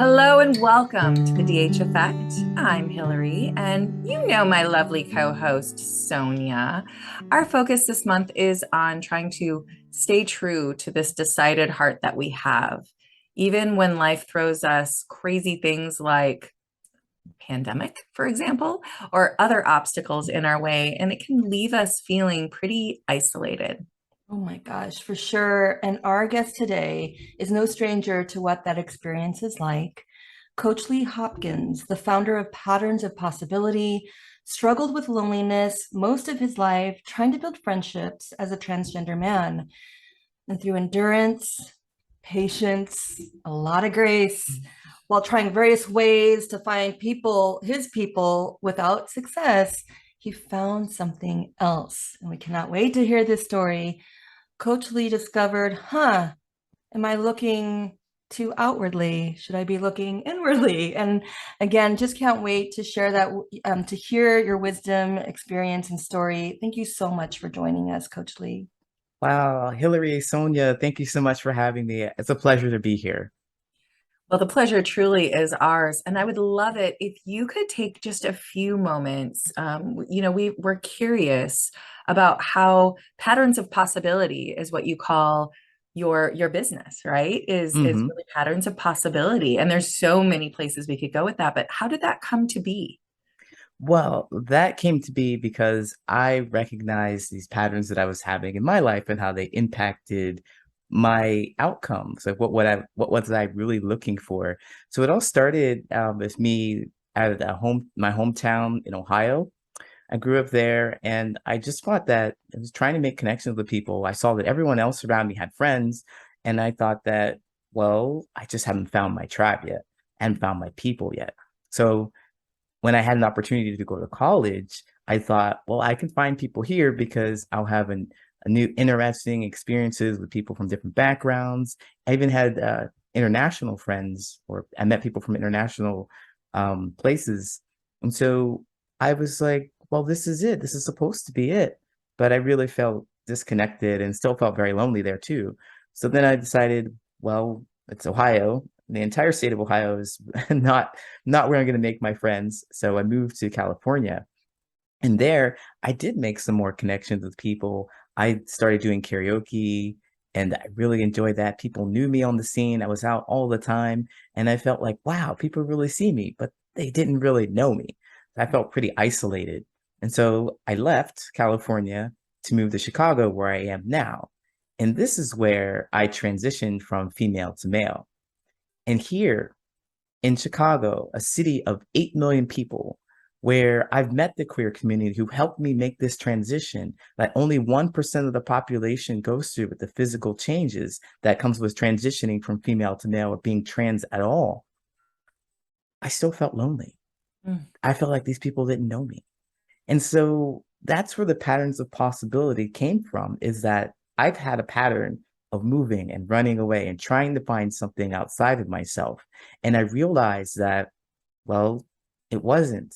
Hello and welcome to the DH Effect. I'm Hillary, and you know my lovely co host, Sonia. Our focus this month is on trying to stay true to this decided heart that we have, even when life throws us crazy things like pandemic, for example, or other obstacles in our way, and it can leave us feeling pretty isolated. Oh my gosh, for sure. And our guest today is no stranger to what that experience is like. Coach Lee Hopkins, the founder of Patterns of Possibility, struggled with loneliness most of his life, trying to build friendships as a transgender man. And through endurance, patience, a lot of grace, while trying various ways to find people, his people, without success, he found something else. And we cannot wait to hear this story. Coach Lee discovered, am I looking too outwardly? Should I be looking inwardly? And again, just can't wait to share that, to hear your wisdom, experience, and story. Thank you so much for joining us, Coach Lee. Wow, Hillary, Sonia, thank you so much for having me. It's a pleasure to be here. Well, the pleasure truly is ours. And I would love it if you could take just a few moments. We're curious about how patterns of possibility is what you call your business, right? Is hmm really patterns of possibility. And there's so many places we could go with that, but how did that come to be? Well, that came to be because I recognized these patterns that I was having in my life and how they impacted my outcomes. Like what was I really looking for? So it all started with me at my hometown in Ohio. I grew up there and I just thought that I was trying to make connections with people. I saw that everyone else around me had friends, and I thought that, well, I just haven't found my tribe yet and found my people yet. So when I had an opportunity to go to college, I thought, well, I can find people here because I'll have a new interesting experiences with people from different backgrounds. I even had international friends, or I met people from international places. And so I was like, well, this is it. This is supposed to be it. But I really felt disconnected and still felt very lonely there too. So then I decided, well, it's Ohio. The entire state of Ohio is not where I'm going to make my friends. So I moved to California. And there I did make some more connections with people. I started doing karaoke and I really enjoyed that. People knew me on the scene. I was out all the time. And I felt like, wow, people really see me, but they didn't really know me. I felt pretty isolated. And so I left California to move to Chicago, where I am now. And this is where I transitioned from female to male. And here in Chicago, a city of 8 million people, where I've met the queer community who helped me make this transition that only 1% of the population goes through with the physical changes that comes with transitioning from female to male or being trans at all. I still felt lonely. Mm. I felt like these people didn't know me. And so that's where the patterns of possibility came from, is that I've had a pattern of moving and running away and trying to find something outside of myself. And I realized that, well, it wasn't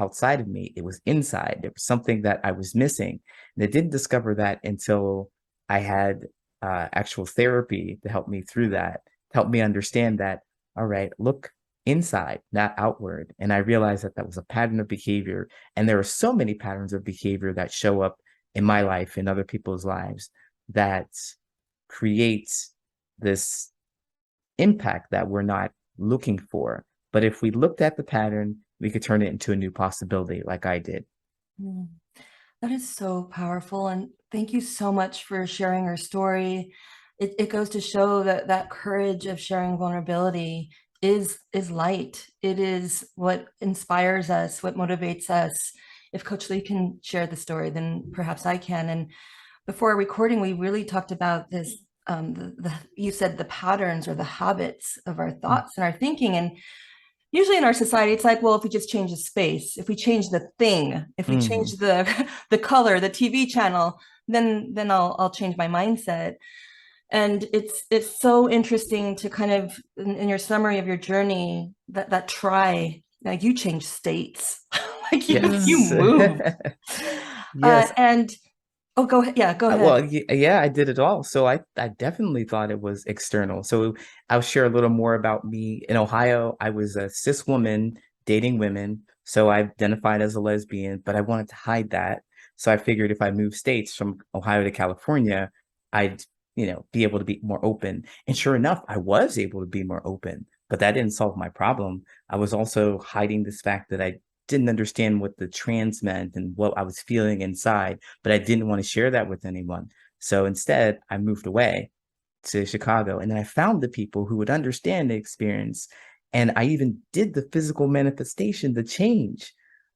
outside of me, it was inside. There was something that I was missing. And I didn't discover that until I had actual therapy to help me through that, to help me understand that, all right, look inside, not outward. And I realized that that was a pattern of behavior. And there are so many patterns of behavior that show up in my life and other people's lives that creates this impact that we're not looking for. But if we looked at the pattern, we could turn it into a new possibility, like I did. Mm. That is so powerful. And thank you so much for sharing your story. It goes to show that that courage of sharing vulnerability is light. It is what inspires us, what motivates us. If Coach Lee can share the story, then perhaps I can. And before recording, we really talked about this. You said the patterns or the habits of our Mm. thoughts and our thinking. And usually in our society, it's like, well, if we just change the space, if we change the thing, if we change Mhm. the color, the TV channel, then I'll change my mindset. And it's so interesting to kind of in your summary of your journey that try like you changed states, like you Yes. moved, Yes. and Oh, go ahead. Yeah, go ahead. Well, yeah, I did it all. So I definitely thought it was external. So I'll share a little more about me. In Ohio, I was a cis woman dating women. So I identified as a lesbian, but I wanted to hide that. So I figured if I moved states from Ohio to California, I'd, be able to be more open. And sure enough, I was able to be more open, but that didn't solve my problem. I was also hiding this fact that I didn't understand what the trans meant and what I was feeling inside, but I didn't want to share that with anyone. So instead, I moved away to Chicago, and then I found the people who would understand the experience. And I even did the physical manifestation, the change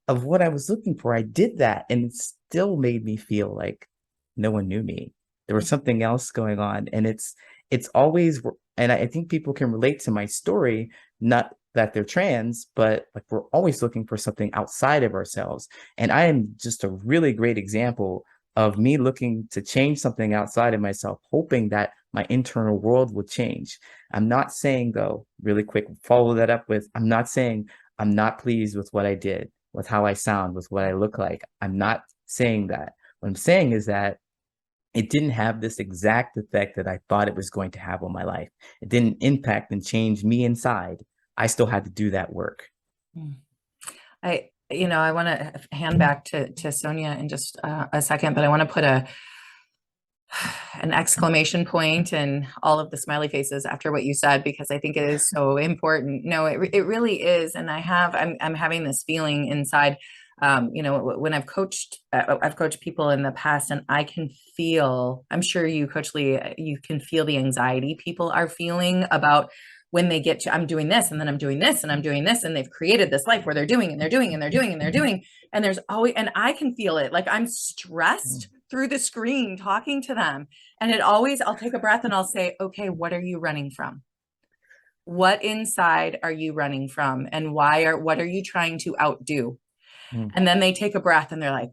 of what I was looking for. I did that, and it still made me feel like no one knew me. There was something else going on, and it's always, and I think people can relate to my story, not that they're trans, but like we're always looking for something outside of ourselves. And I am just a really great example of me looking to change something outside of myself, hoping that my internal world will change. I'm not saying, though, really quick, follow that up with, I'm not saying I'm not pleased with what I did, with how I sound, with what I look like. I'm not saying that. What I'm saying is that it didn't have this exact effect that I thought it was going to have on my life. It didn't impact and change me inside. I still had to do that work. I want to hand back to Sonia in just a second, but I want to put an exclamation point and all of the smiley faces after what you said, because I think it is so important. No, it really is. And I'm having this feeling inside, when I've coached people in the past, and I can feel, I'm sure you, Coach Lee, you can feel the anxiety people are feeling about when they get to, I'm doing this, and then I'm doing this, and I'm doing this, and they've created this life where they're doing, and they're doing, and they're doing, and they're doing. And there's always, and I can feel it. Like I'm stressed through the screen talking to them. And I'll take a breath and I'll say, okay, what are you running from? What inside are you running from? And what are you trying to outdo? And then they take a breath and they're like,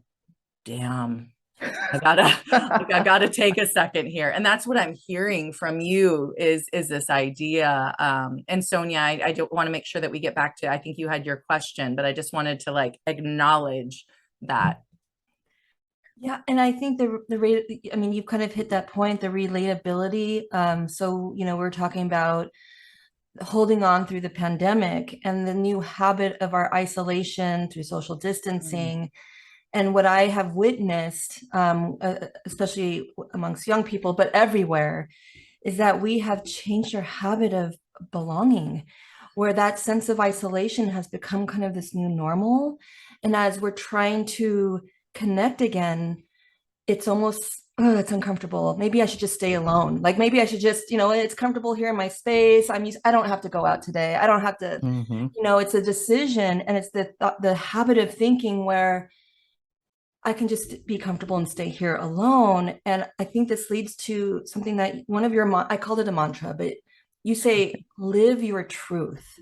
damn, I gotta take a second here. And that's what I'm hearing from you is this idea. And Sonia, I don't want to make sure that we get back to, I think you had your question, but I just wanted to like acknowledge that. Yeah, and I think the rate, I mean, you've kind of hit that point, the relatability. So, we're talking about holding on through the pandemic and the new habit of our isolation through social distancing. And what I have witnessed, especially amongst young people, but everywhere, is that we have changed our habit of belonging, where that sense of isolation has become kind of this new normal. And as we're trying to connect again, it's almost, oh, it's uncomfortable. Maybe I should just stay alone. Like maybe I should just, it's comfortable here in my space. I don't have to go out today. I don't have to, Mm-hmm. it's a decision, and it's the habit of thinking where I can just be comfortable and stay here alone. And I think this leads to something that one of your, I called it a mantra, but you say, live your truth.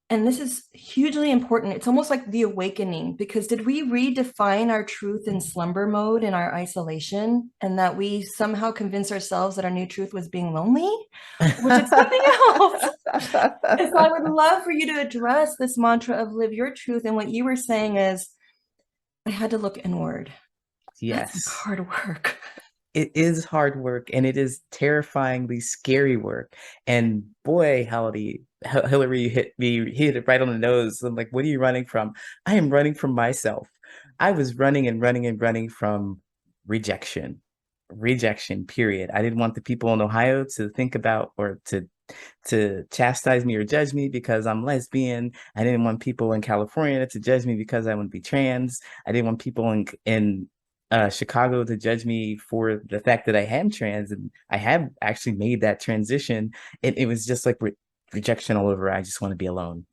And this is hugely important. It's almost like the awakening, because did we redefine our truth in slumber mode in our isolation, and that we somehow convince ourselves that our new truth was being lonely, which is something else? And so I would love for you to address this mantra of live your truth. And what you were saying is, I had to look inward. That's Yes. hard work. It is hard work, and it is terrifyingly scary work. And boy, Hillary, hit it right on the nose. I'm like, what are you running from? I am running from myself. I was running and running and running from rejection. Rejection, period. I didn't want the people in Ohio to think about or to chastise me or judge me because I'm lesbian. I didn't want people in California to judge me because I want to be trans. I didn't want people in Chicago to judge me for the fact that I am trans, and I have actually made that transition. It was just like rejection all over. I just want to be alone.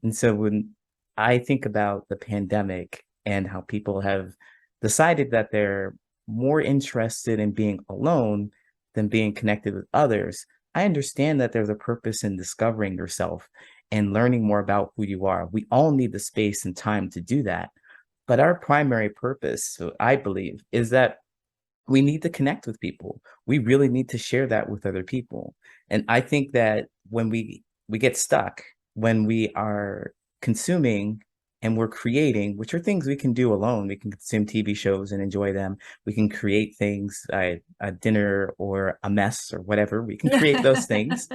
And so when I think about the pandemic and how people have decided that they're more interested in being alone than being connected with others, I understand that there's a purpose in discovering yourself and learning more about who you are. We all need the space and time to do that. But our primary purpose, so I believe, is that we need to connect with people. We really need to share that with other people. And I think that when we get stuck, when we are consuming and we're creating, which are things we can do alone. We can consume TV shows and enjoy them. We can create things, a dinner or a mess or whatever. We can create those things,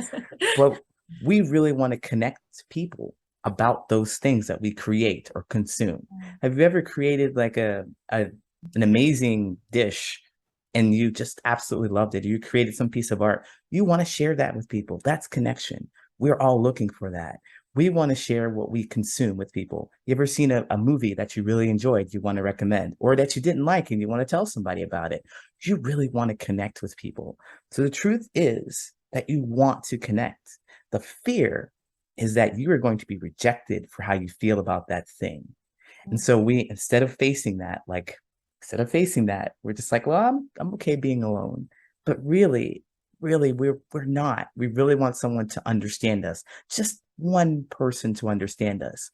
but we really want to connect people about those things that we create or consume. Have you ever created like an amazing dish and you just absolutely loved it? You created some piece of art. You want to share that with people. That's connection. We're all looking for that. We want to share what we consume with people. You ever seen a movie that you really enjoyed, you want to recommend, or that you didn't like and you want to tell somebody about it? You really want to connect with people. So the truth is that you want to connect. The fear is that you are going to be rejected for how you feel about that thing. And so instead of facing that, we're just like, well, I'm okay being alone. But really, we're not. We really want someone to understand us, just one person to understand us.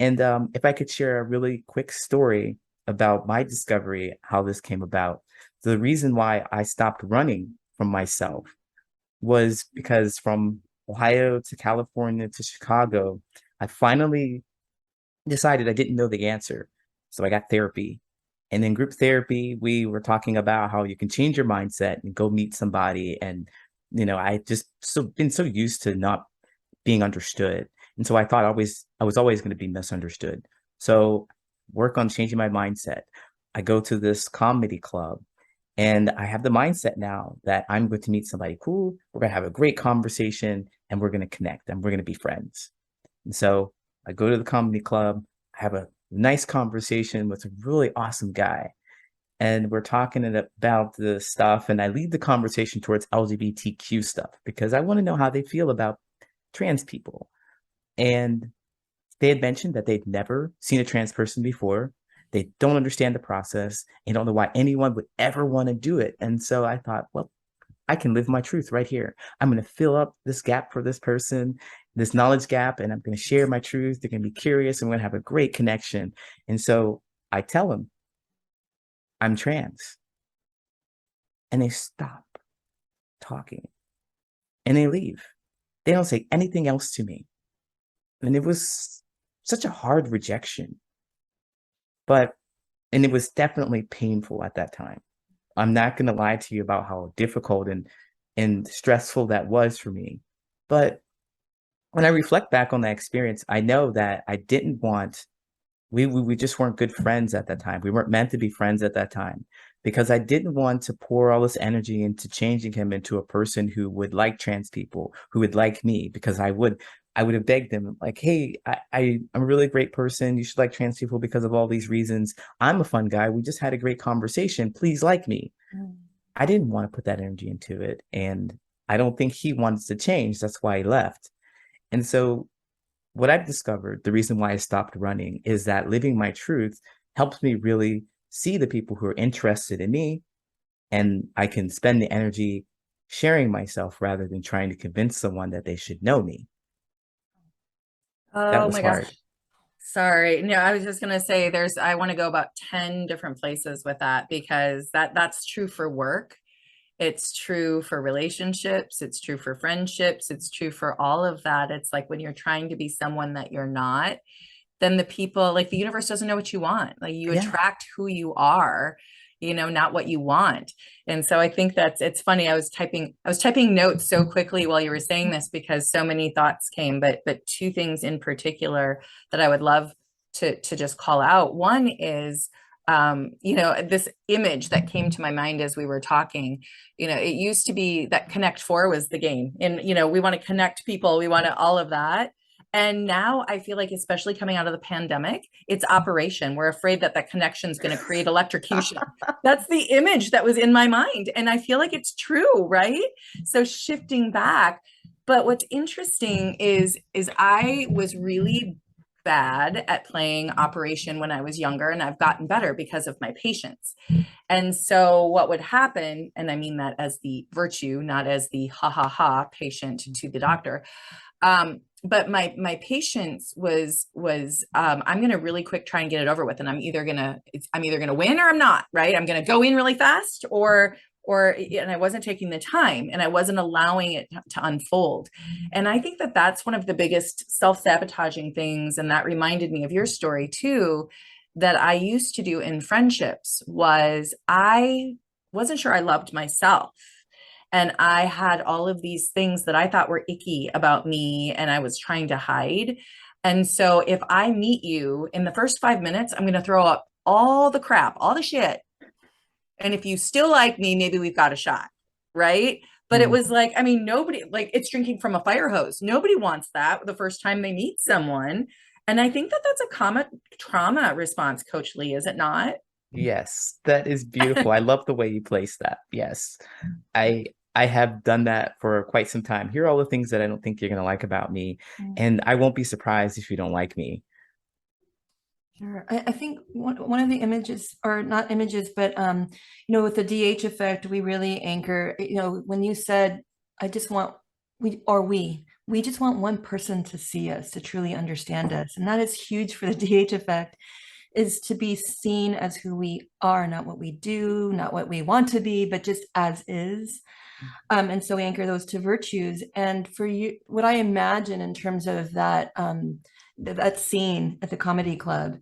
And if I could share a really quick story about my discovery, how this came about, the reason why I stopped running from myself was because from Ohio to California to Chicago, I finally decided I didn't know the answer. So I got therapy. And in group therapy, we were talking about how you can change your mindset and go meet somebody. And, I just been so used to not being understood. And so I thought I was always going to be misunderstood. So work on changing my mindset. I go to this comedy club and I have the mindset now that I'm going to meet somebody cool. We're going to have a great conversation and we're going to connect and we're going to be friends. And so I go to the comedy club, I have a nice conversation with a really awesome guy. And we're talking about the stuff, and I lead the conversation towards LGBTQ stuff because I want to know how they feel about trans people. And they had mentioned that they'd never seen a trans person before. They don't understand the process and don't know why anyone would ever want to do it. And so I thought, well, I can live my truth right here. I'm going to fill up this gap for this person, this knowledge gap, and I'm going to share my truth. They're going to be curious and we're going to have a great connection. And so I tell them I'm trans, and they stop talking and they leave. They don't say anything else to me. And it was such a hard rejection, and it was definitely painful at that time. I'm not going to lie to you about how difficult and stressful that was for me. But when I reflect back on that experience, I know that I didn't want, we just weren't good friends at that time. We weren't meant to be friends at that time because I didn't want to pour all this energy into changing him into a person who would like trans people, who would like me, because I would have begged him like, hey, I'm a really great person. You should like trans people because of all these reasons. I'm a fun guy. We just had a great conversation. Please like me. I didn't want to put that energy into it. And I don't think he wants to change. That's why he left. And so what I've discovered, the reason why I stopped running is that living my truth helps me really see the people who are interested in me. And I can spend the energy sharing myself rather than trying to convince someone that they should know me. That Oh was my hard. gosh. Sorry. No, I was just gonna say I want to go about 10 different places with that because that's true for work. It's true for relationships. It's true for friendships. It's true for all of that. It's like when you're trying to be someone that you're not, then the people, like the universe doesn't know what you want. Like you Yeah. attract who you are, not what you want. And so I think it's funny. I was typing notes so quickly while you were saying this because so many thoughts came, but two things in particular that I would love to just call out. One is this image that came to my mind as we were talking. It used to be that Connect Four was the game, and we want to connect people, we want to all of that. And now I feel like, especially coming out of the pandemic, it's operation. We're afraid that that connection is going to create electrocution. That's the image that was in my mind. And I feel like it's true, right? So shifting back. But what's interesting is I was really bad at playing operation when I was younger, and I've gotten better because of my patience. And so what would happen, and I mean that as the virtue, not as the ha ha ha patient to the doctor, but my patience was I'm going to really quick try and get it over with, and I'm either going to win or I'm not, right? I'm going to go in really fast, or and I wasn't taking the time and I wasn't allowing it to unfold. And I think that that's one of the biggest self-sabotaging things. And that reminded me of your story too, that I used to do in friendships was I wasn't sure I loved myself. And I had all of these things that I thought were icky about me and I was trying to hide. And so if I meet you in the first 5 minutes, I'm going to throw up all the crap, all the shit. And if you still like me, maybe we've got a shot. Right. But it was like, I mean, nobody, like, it's drinking from a fire hose. Nobody wants that the first time they meet someone. And I think that that's a common trauma response, Coach Lee, is it not? Yes, that is beautiful. I love the way you place that. Yes. I have done that for quite some time. Here are all the things that I don't think you're going to like about me, and I won't be surprised if you don't like me. Sure. I think one of the images, or not images, but with the DH effect, we really anchor, when you said, I just want, we just want one person to see us, to truly understand us. And that is huge for the DH effect, is to be seen as who we are, not what we do, not what we want to be, but just as is. And so we anchor those two virtues. And for you, what I imagine in terms of that scene at the comedy club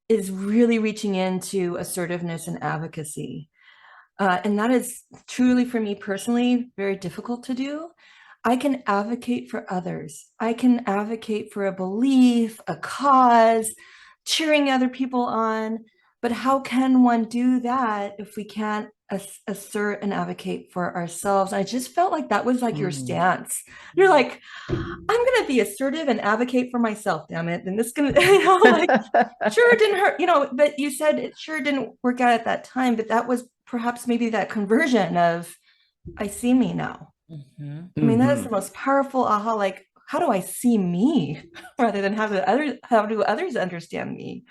is really reaching into assertiveness and advocacy. And that is truly, for me personally, very difficult to do. I can advocate for others. I can advocate for a belief, a cause, cheering other people on. But how can one do that if we can't assert and advocate for ourselves? I just felt like that was like your stance. You're like, I'm going to be assertive and advocate for myself, damn it. And this going to, like, sure, it didn't hurt, but you said it sure didn't work out at that time. But that was perhaps maybe that conversion of, I see me now. I mean, that is the most powerful aha, like, how do I see me rather than how do others understand me?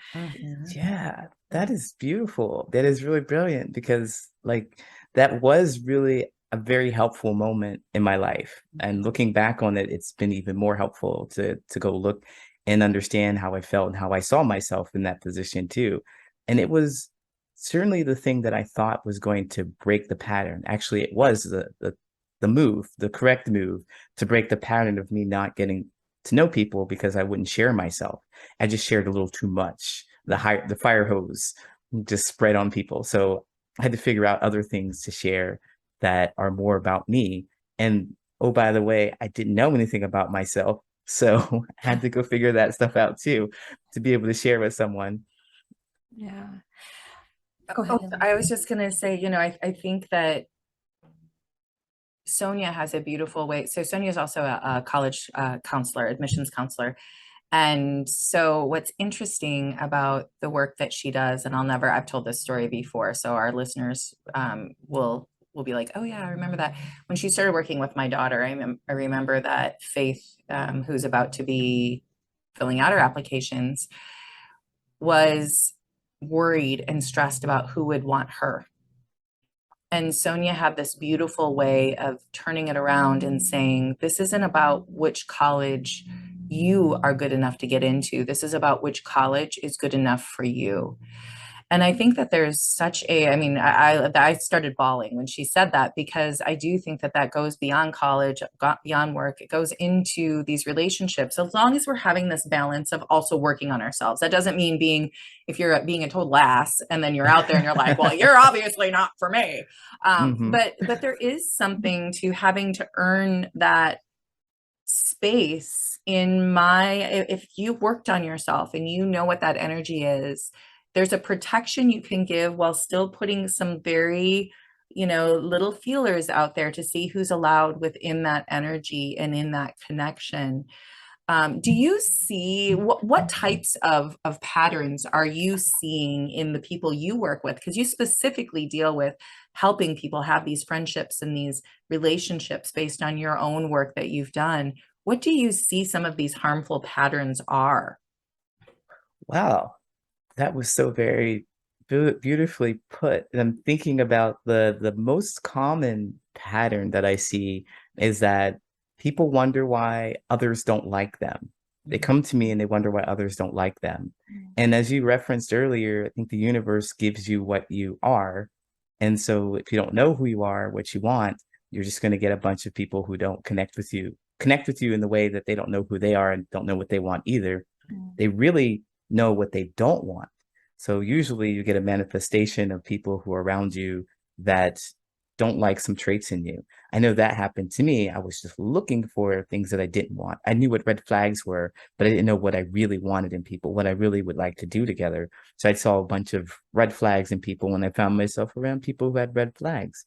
Yeah, that is beautiful. That is really brilliant because like that was really a very helpful moment in my life. And looking back on it, it's been even more helpful to go look and understand how I felt and how I saw myself in that position too. And it was certainly the thing that I thought was going to break the pattern. Actually, it was the move, the correct move to break the pattern of me not getting to know people because I wouldn't share myself. I just shared a little too much. The fire hose just spread on people. So I had to figure out other things to share that are more about me. And oh, by the way, I didn't know anything about myself. So I had to go figure that stuff out too, to be able to share with someone. Yeah. Go ahead. I was just going to say, I think that Sonia has a beautiful way. So Sonia is also a college counselor, admissions counselor. And so what's interesting about the work that she does, and I've told this story before, so our listeners will be like, oh yeah, I remember that. When she started working with my daughter, I remember that Faith, who's about to be filling out her applications, was worried and stressed about who would want her. And Sonia had this beautiful way of turning it around and saying, this isn't about which college you are good enough to get into. This is about which college is good enough for you. And I think that there's I started bawling when she said that, because I do think that that goes beyond college, beyond work. It goes into these relationships. As long as we're having this balance of also working on ourselves. That doesn't mean if you're being a total ass and then you're out there and you're like, well, you're obviously not for me. But there is something to having to earn that space if you worked on yourself and you know what that energy is, there's a protection you can give while still putting some very, little feelers out there to see who's allowed within that energy and in that connection. Do you see what types of patterns are you seeing in the people you work with? Because you specifically deal with helping people have these friendships and these relationships based on your own work that you've done. What do you see some of these harmful patterns are? Wow. That was so very beautifully put. And I'm thinking about the most common pattern that I see is that people wonder why others don't like them. They come to me and they wonder why others don't like them. And as you referenced earlier, I think the universe gives you what you are. And so if you don't know who you are, what you want, you're just going to get a bunch of people who don't connect with you in the way that they don't know who they are and don't know what they want either. They really know what they don't want. So usually you get a manifestation of people who are around you that don't like some traits in you. I know that happened to me. I was just looking for things that I didn't want. I knew what red flags were, but I didn't know what I really wanted in people, what I really would like to do together. So I saw a bunch of red flags in people when I found myself around people who had red flags.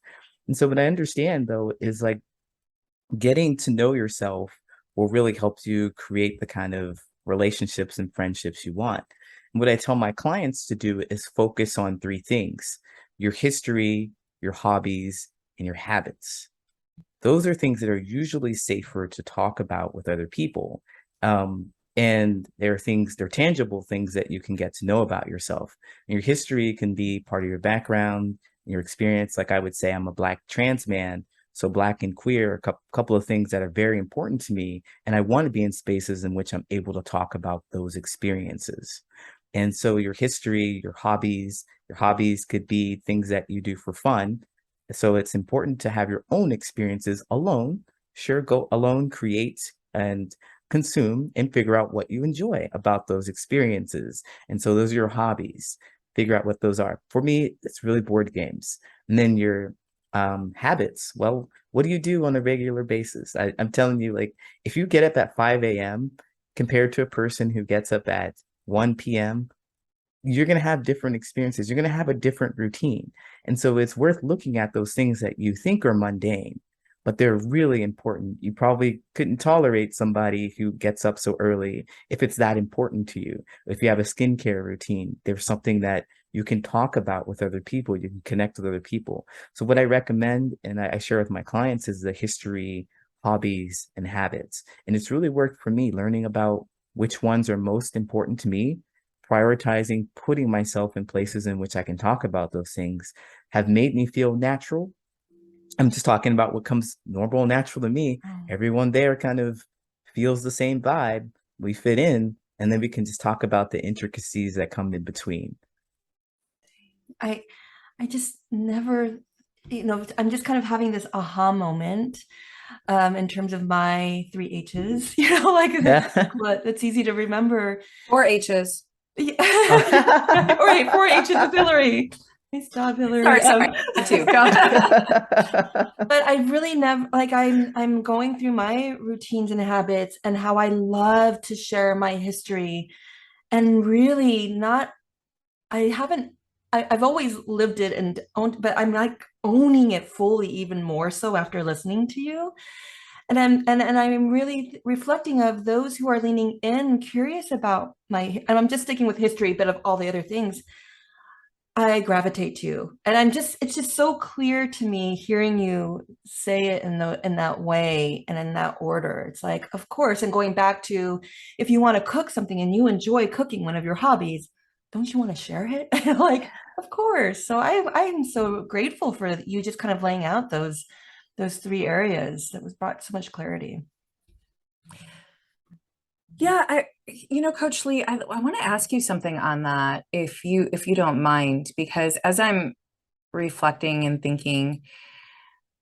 And so what I understand though is like getting to know yourself will really help you create the kind of relationships and friendships you want. And what I tell my clients to do is focus on three things: your history, your hobbies, and your habits. Those are things that are usually safer to talk about with other people. And they're tangible things that you can get to know about yourself. And your history can be part of your background, your experience. Like I would say, I'm a Black trans man. So Black and queer are a couple of things that are very important to me. And I want to be in spaces in which I'm able to talk about those experiences. And so your history, your hobbies could be things that you do for fun. So it's important to have your own experiences alone. Sure, go alone, create and consume and figure out what you enjoy about those experiences. And so those are your hobbies. Figure out what those are. For me, it's really board games. And then your habits. Well, what do you do on a regular basis? I'm telling you, like, if you get up at 5 a.m. compared to a person who gets up at 1 p.m., you're going to have different experiences. You're going to have a different routine. And so it's worth looking at those things that you think are mundane, but they're really important. You probably couldn't tolerate somebody who gets up so early if it's that important to you. If you have a skincare routine, there's something that you can talk about with other people. You can connect with other people. So what I recommend and I share with my clients is the history, hobbies, and habits. And it's really worked for me learning about which ones are most important to me, prioritizing putting myself in places in which I can talk about those things have made me feel natural. I'm just talking about what comes normal and natural to me. Everyone there kind of feels the same vibe. We fit in, and then we can just talk about the intricacies that come in between. I I just never, I'm just kind of having this aha moment in terms of my three H's, like it's easy to remember. 4 H's. Yeah. All right, 4 H's with Hillary. Nice job, Hillary. Sorry, too. Go. But I really never like I'm going through my routines and habits and how I love to share my history and really not I haven't I've always lived it and owned, but I'm like owning it fully even more so after listening to you. And I'm really reflecting of those who are leaning in, curious about and I'm just sticking with history, but of all the other things I gravitate to. And it's just so clear to me hearing you say it in that way and in that order. It's like, of course, and going back to if you want to cook something and you enjoy cooking, one of your hobbies, don't you want to share it? Like, of course. So I'm so grateful for you just kind of laying out those three areas that was brought so much clarity. Yeah, Coach Lee, I want to ask you something on that, if you don't mind, because as I'm reflecting and thinking,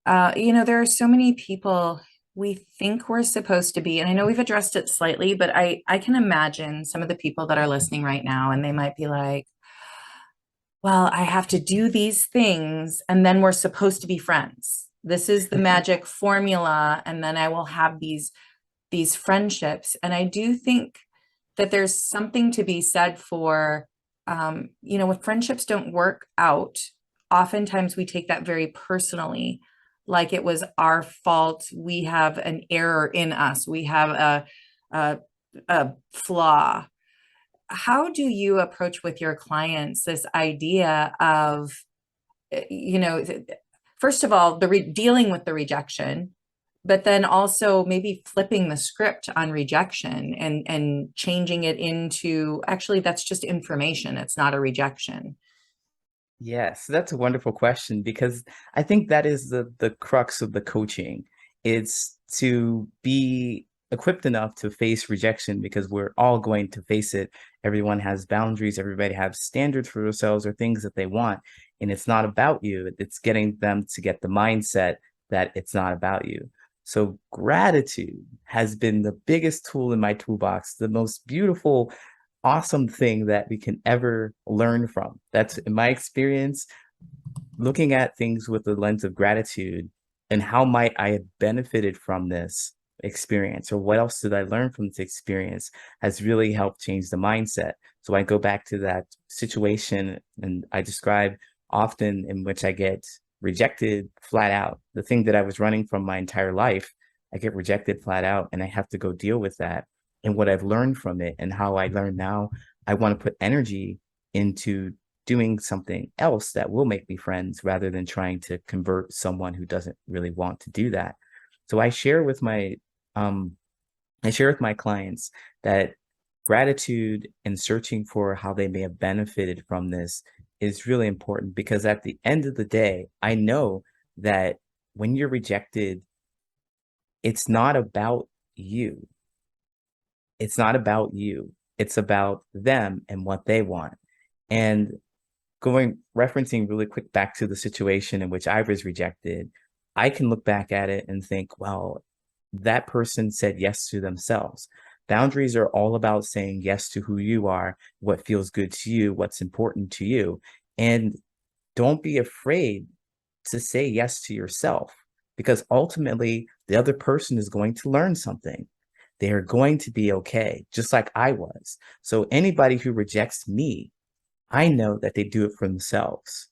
there are so many people we think we're supposed to be, and I know we've addressed it slightly, but I can imagine some of the people that are listening right now, and they might be like, well, I have to do these things, and then we're supposed to be friends. This is the magic formula, and then I will have these friendships. And I do think that there's something to be said for, when friendships don't work out, oftentimes we take that very personally, like it was our fault. We have an error in us. We have a flaw. How do you approach with your clients this idea of, first of all, dealing with the rejection, but then also maybe flipping the script on rejection and changing it into, actually, that's just information. It's not a rejection. Yes, that's a wonderful question because I think that is the crux of the coaching. It's to be equipped enough to face rejection because we're all going to face it. Everyone has boundaries, everybody has standards for themselves or things that they want. and it's not about you. It's getting them to get the mindset that it's not about you. So gratitude has been the biggest tool in my toolbox, the most beautiful, awesome thing that we can ever learn from. That's in my experience, looking at things with the lens of gratitude and how might I have benefited from this experience, or what else did I learn from this experience, has really helped change the mindset. So I go back to that situation and I describe often in which I get rejected flat out. The thing that I was running from my entire life, I get rejected flat out and I have to go deal with that. And what I've learned from it and how I learn now, I want to put energy into doing something else that will make me friends rather than trying to convert someone who doesn't really want to do that. So um I share with my clients that gratitude and searching for how they may have benefited from this is really important, because at the end of the day, I know that when you're rejected, it's not about you. It's not about you. It's about them and what they want. And referencing really quick back to the situation in which I was rejected, I can look back at it and think, well, that person said yes to themselves. Boundaries are all about saying yes to who you are, what feels good to you, what's important to you. And don't be afraid to say yes to yourself, because ultimately the other person is going to learn something. They are going to be okay, just like I was. So anybody who rejects me, I know that they do it for themselves.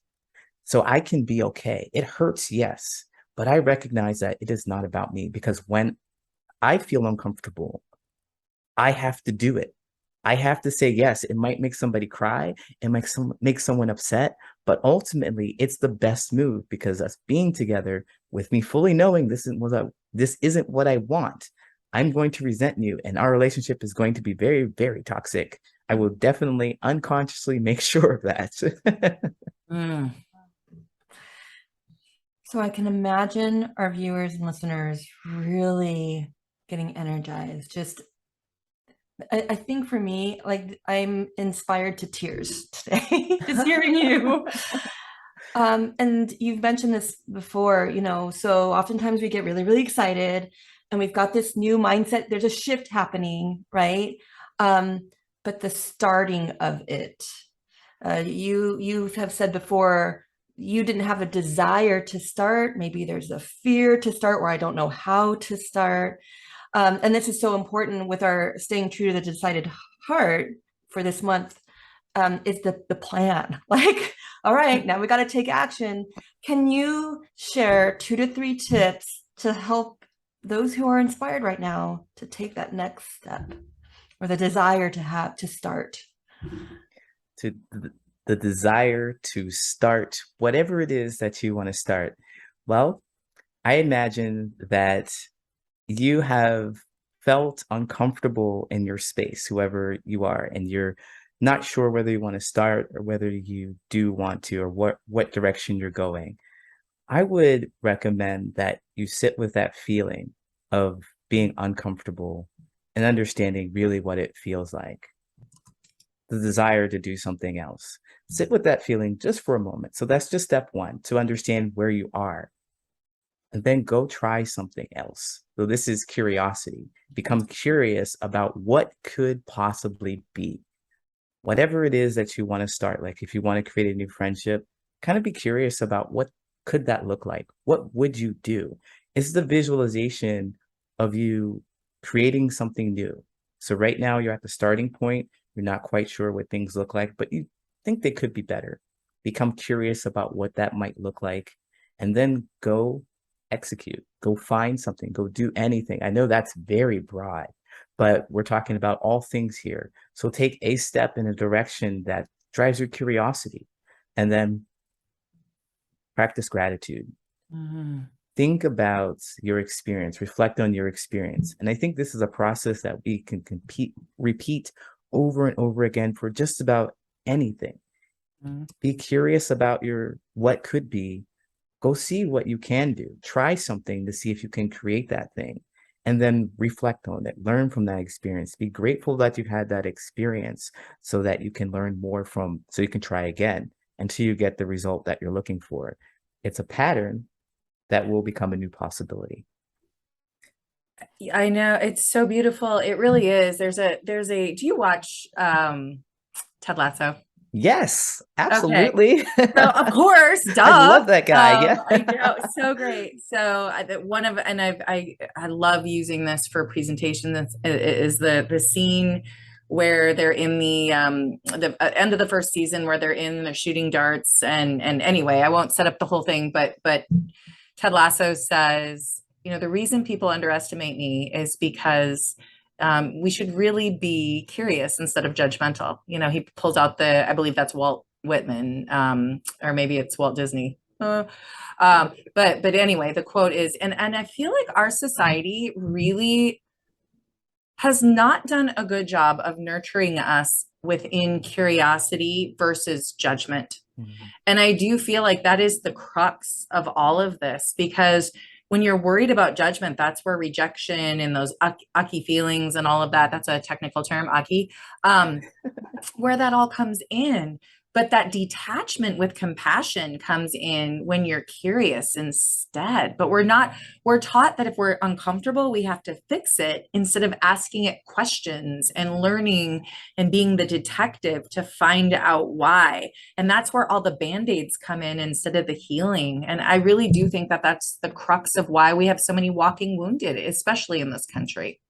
So I can be okay. It hurts, yes, but I recognize that it is not about me, because when I feel uncomfortable, I have to do it. I have to say yes. It might make somebody cry, it might make someone upset, but ultimately it's the best move, because us being together with me fully knowing this isn't what I want, I'm going to resent you and our relationship is going to be very, very toxic. I will definitely unconsciously make sure of that. Mm. So I can imagine our viewers and listeners really getting energized. Just, I think for me, like I'm inspired to tears today just hearing you. And you've mentioned this before, so oftentimes we get really, really excited and we've got this new mindset. There's a shift happening, right? But the starting of it, you have said before, you didn't have a desire to start. Maybe there's a fear to start, or I don't know how to start. And this is so important with our staying true to the decided heart for this month, is the plan. Like, all right, now we got to take action. Can you share 2 to 3 tips to help those who are inspired right now to take that next step, or the desire to start? To the desire to start whatever it is that you want to start. Well, I imagine that you have felt uncomfortable in your space, whoever you are, and you're not sure whether you want to start or whether you do want to, or what direction you're going. I would recommend that you sit with that feeling of being uncomfortable and understanding really what it feels like, the desire to do something else. Sit with that feeling just for a moment. So that's just step one, to understand where you are. And then go try something else. So this is curiosity. Become curious about what could possibly be. Whatever it is that you want to start, like if you want to create a new friendship, kind of be curious about what could that look like? What would you do? It's the visualization of you creating something new. So right now you're at the starting point. You're not quite sure what things look like, but you think they could be better. Become curious about what that might look like, and then go execute, go find something, go do anything. I know that's very broad, but we're talking about all things here. So take a step in a direction that drives your curiosity, and then practice gratitude. Mm. Think about your experience, reflect on your experience. And I think this is a process that we can repeat over and over again for just about anything. Mm. Be curious about what could be. Go see what you can do. Try something to see if you can create that thing, and then reflect on it. Learn from that experience. Be grateful that you had that experience so that you can learn more so you can try again. until you get the result that you're looking for. It's a pattern that will become a new possibility. I know, it's so beautiful. It really is. There's a do you watch Ted Lasso? Yes, Okay. absolutely. So of course, duh. I love that guy. Yeah. I know, so great. So I love using this for presentation. This is the scene where they're in the end of the first season where they're shooting darts and anyway, I won't set up the whole thing, but Ted Lasso says, the reason people underestimate me is because we should really be curious instead of judgmental. He pulls out I believe that's Walt Whitman, or maybe it's Walt Disney. But anyway, the quote is, and I feel like our society really has not done a good job of nurturing us within curiosity versus judgment. Mm-hmm. And I do feel like that is the crux of all of this, because when you're worried about judgment, that's where rejection and those ucky feelings and all of that, that's a technical term, ucky, where that all comes in. But that detachment with compassion comes in when you're curious instead. But we're taught that if we're uncomfortable, we have to fix it instead of asking it questions and learning and being the detective to find out why. And that's where all the Band-Aids come in instead of the healing. And I really do think that that's the crux of why we have so many walking wounded, especially in this country.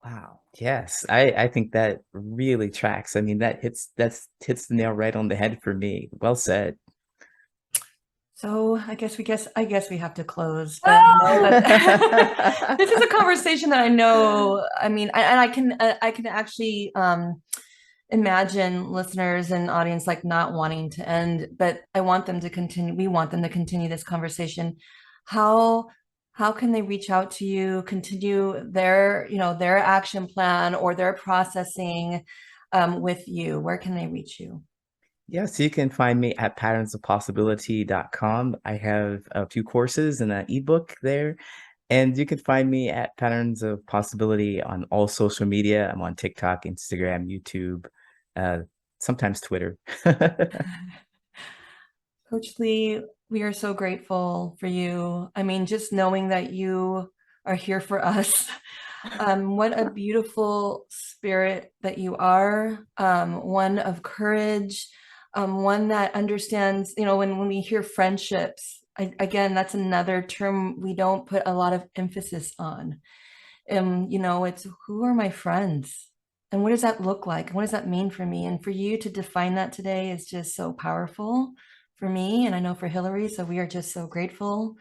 Wow. Yes. I think that really tracks. I mean, that hits the nail right on the head for me. Well said. So I guess we have to close. But this is a conversation that I know. I mean, I can actually imagine listeners and audience like not wanting to end, but I want them to continue. We want them to continue this conversation. How can they reach out to you, continue their action plan or their processing with you? Where can they reach you? Yeah, so you can find me at patternsofpossibility.com. I have a few courses and an ebook there. And you can find me at Patterns of Possibility on all social media. I'm on TikTok, Instagram, YouTube, sometimes Twitter. Coach Lee, we are so grateful for you. I mean, just knowing that you are here for us. What a beautiful spirit that you are, one of courage, one that understands, when we hear friendships, again, that's another term we don't put a lot of emphasis on. It's who are my friends? And what does that look like? What does that mean for me? And for you to define that today is just so powerful for me. And I know for Hillary, so we are just so grateful.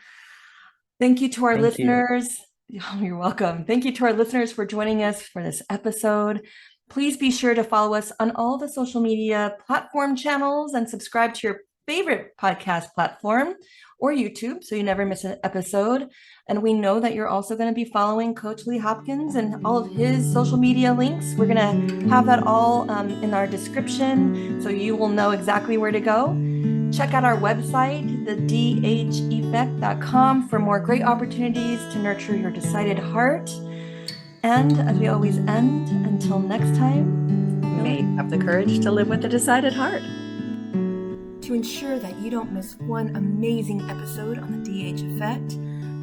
Thank you to our listeners. You're welcome. Thank you to our listeners for joining us for this episode. Please be sure to follow us on all the social media platform channels and subscribe to your favorite podcast platform or YouTube so you never miss an episode. And we know that you're also going to be following Coach Lee Hopkins and all of his social media links. We're going to have that all in our description so you will know exactly where to go. Check out our website, thedheffect.com, for more great opportunities to nurture your decided heart. And as we always end, until next time, may you have the courage to live with a decided heart. To ensure that you don't miss one amazing episode on the DH Effect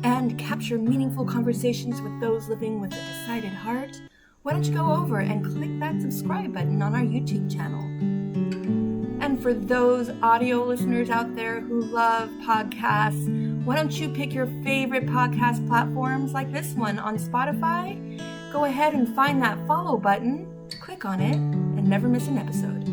and capture meaningful conversations with those living with a decided heart, why don't you go over and click that subscribe button on our YouTube channel. And for those audio listeners out there who love podcasts, why don't you pick your favorite podcast platforms like this one on Spotify? Go ahead and find that follow button, click on it, and never miss an episode.